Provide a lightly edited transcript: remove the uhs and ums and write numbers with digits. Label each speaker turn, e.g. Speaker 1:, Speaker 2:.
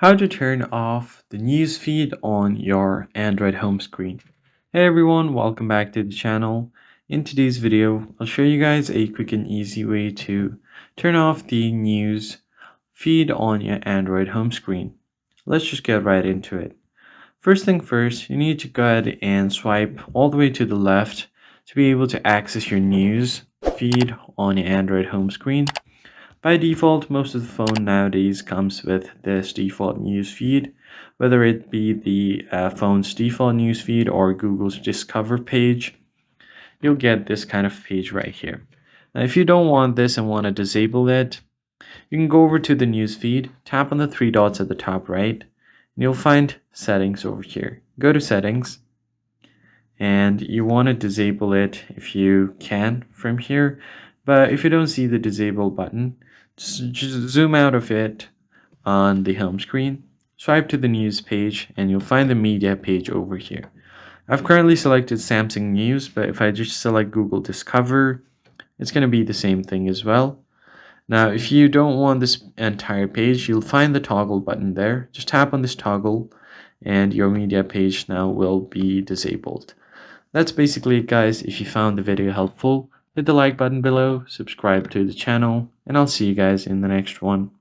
Speaker 1: How to turn off the news feed on your Android home screen. Hey everyone, welcome back to the channel. In today's video, I'll show you guys a quick and easy way to turn off the news feed on your Android home screen. Let's just get right into it. First thing first, you need to go ahead and swipe all the way to the left to be able to access your news feed on your Android home screen. By default, most of the phone nowadays comes with this default news feed, whether it be the phone's default news feed or Google's Discover page. You'll get this kind of page right here. Now, if you don't want this and want to disable it, you can go over to the news feed, tap on the three dots at the top right, and you'll find settings over here. Go to settings, and you want to disable it if you can from here. But if you don't see the disable button, just zoom out of it on the home screen, swipe to the news page, and you'll find the media page over here. I've currently selected Samsung News, but if I just select Google Discover, it's going to be the same thing as well. Now, if you don't want this entire page, you'll find the toggle button there. Just tap on this toggle, and your media page now will be disabled. That's basically it, guys. If you found the video helpful, hit the like button below, subscribe to the channel, and I'll see you guys in the next one.